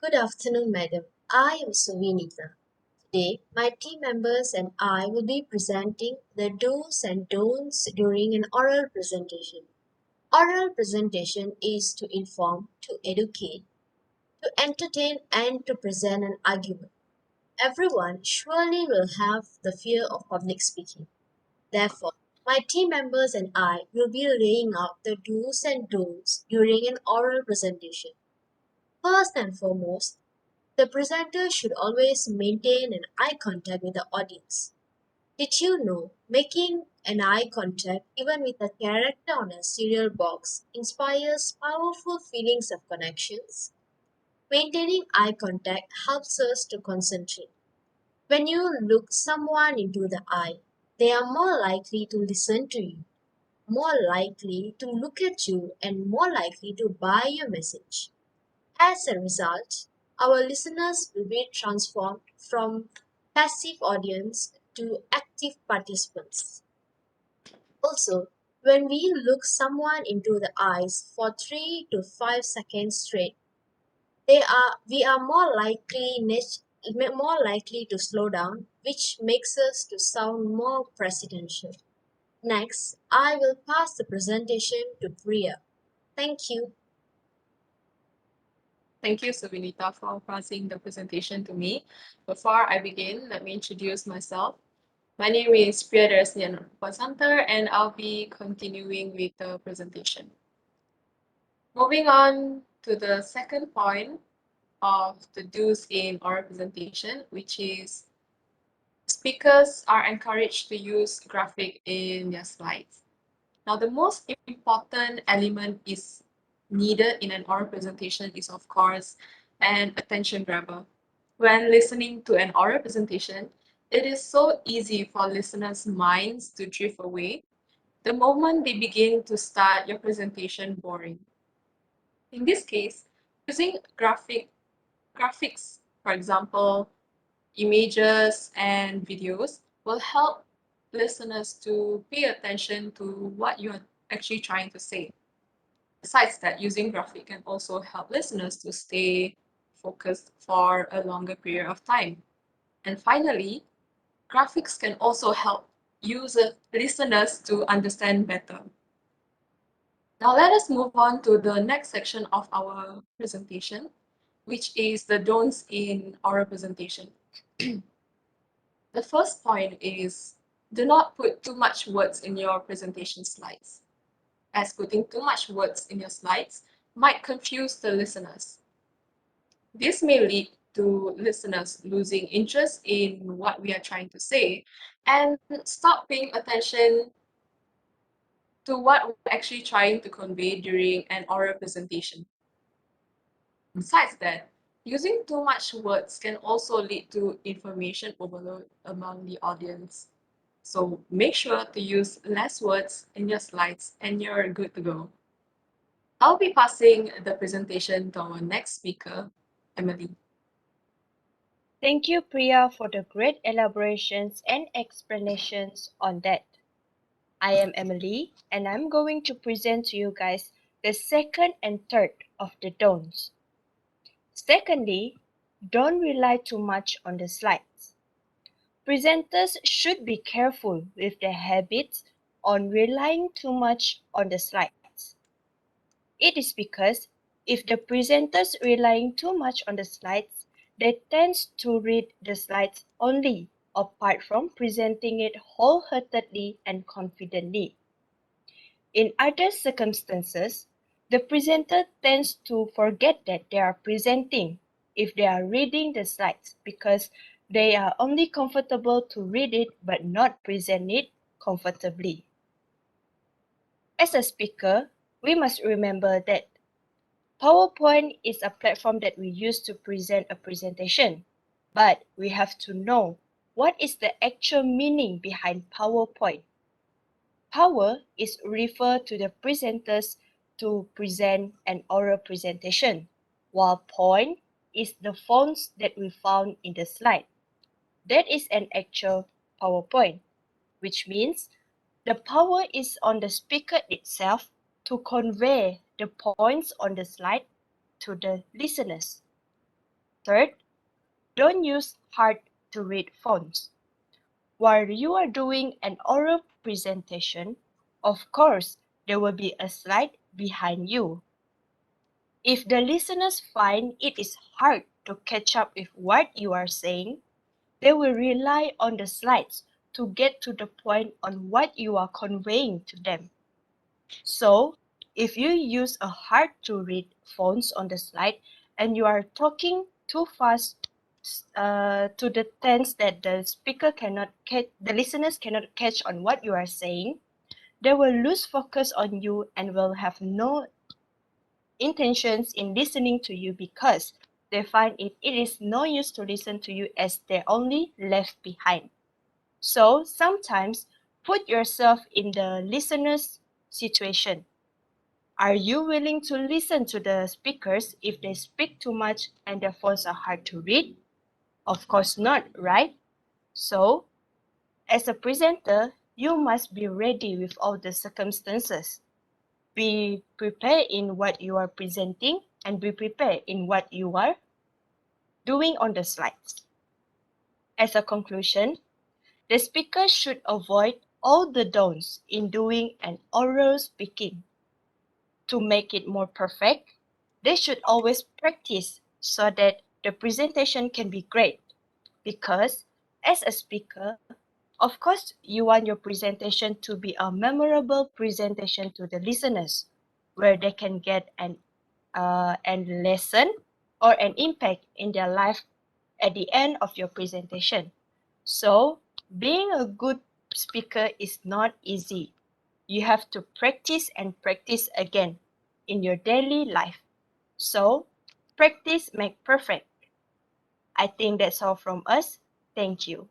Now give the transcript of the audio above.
Good afternoon, madam. I am Suvinita. Today, my team members and I will be presenting the do's and don'ts during an oral presentation. Oral presentation is to inform, to educate, to entertain, and to present an argument. Everyone surely will have the fear of public speaking. Therefore, my team members and I will be laying out the do's and don'ts during an oral presentation. First and foremost, the presenter should always maintain an eye contact with the audience. Did you know making an eye contact, even with a character on a cereal box, inspires powerful feelings of connections? Maintaining eye contact helps us to concentrate. When you look someone into the eye, they are more likely to listen to you, more likely to look at you, and more likely to buy your message. As a result, our listeners will be transformed from passive audience to active participants. Also, when we look someone into the eyes for 3 to 5 seconds straight, we are more likely to slow down, which makes us to sound more presidential. Next, I will pass the presentation to Priya. Thank you. Thank you, Savinita, for passing the presentation to me. Before I begin, let me introduce myself. My name is Priyadarshini Pasantar, and I'll be continuing with the presentation. Moving on to the second point of the do's in oral presentation, which is speakers are encouraged to use graphic in their slides. Now, the most important element is needed in an oral presentation is, of course, an attention grabber. When listening to an oral presentation, it is so easy for listeners' minds to drift away the moment they begin to start your presentation boring. In this case, using graphics, for example, images and videos, will help listeners to pay attention to what you're actually trying to say. Besides that, using graphic can also help listeners to stay focused for a longer period of time. And finally, graphics can also help listeners to understand better. Now let us move on to the next section of our presentation, which is the don'ts in oral presentation. The first point is do not put too much words in your presentation slides, as putting too much words in your slides might confuse the listeners. This may lead to listeners losing interest in what we are trying to say and stop paying attention to what we're actually trying to convey during an oral presentation. Besides that, using too much words can also lead to information overload among the audience. So make sure to use less words in your slides and you're good to go. I'll be passing the presentation to our next speaker, Emily. Thank you, Priya, for the great elaborations and explanations on that. I am Emily, and I'm going to present to you guys the second and third of the don'ts. Secondly, don't rely too much on the slides. Presenters should be careful with their habits on relying too much on the slides. It is because if the presenters relying too much on the slides, they tend to read the slides only, apart from presenting it wholeheartedly and confidently. In other circumstances, the presenter tends to forget that they are presenting if they are reading the slides because they are only comfortable to read it but not present it comfortably. As a speaker, we must remember that PowerPoint is a platform that we use to present a presentation, but we have to know what is the actual meaning behind PowerPoint. Power is refer to the presenters to present an oral presentation, while point is the fonts that we found in the slide. That is an actual PowerPoint, which means the power is on the speaker itself to convey the points on the slide to the listeners. Third, don't use hard-to-read fonts. While you are doing an oral presentation, of course, there will be a slide behind you. If the listeners find it is hard to catch up with what you are saying, they will rely on the slides to get to the point on what you are conveying to them. So, if you use a hard to read fonts on the slide and you are talking too fast to the tense that the listeners cannot catch on what you are saying, they will lose focus on you and will have no intentions in listening to you because they find it is no use to listen to you as they're only left behind. So sometimes put yourself in the listener's situation. Are you willing to listen to the speakers if they speak too much and their fonts are hard to read? Of course not, right? So, as a presenter, you must be ready with all the circumstances. Be prepared in what you are presenting and be prepared in what you are doing on the slides. As a conclusion, the speaker should avoid all the don'ts in doing an oral speaking. To make it more perfect, they should always practice so that the presentation can be great. Because as a speaker, of course, you want your presentation to be a memorable presentation to the listeners, where they can get an lesson or an impact in their life at the end of your presentation. So, being a good speaker is not easy. You have to practice and practice again in your daily life. So, practice make perfect. I think that's all from us. Thank you.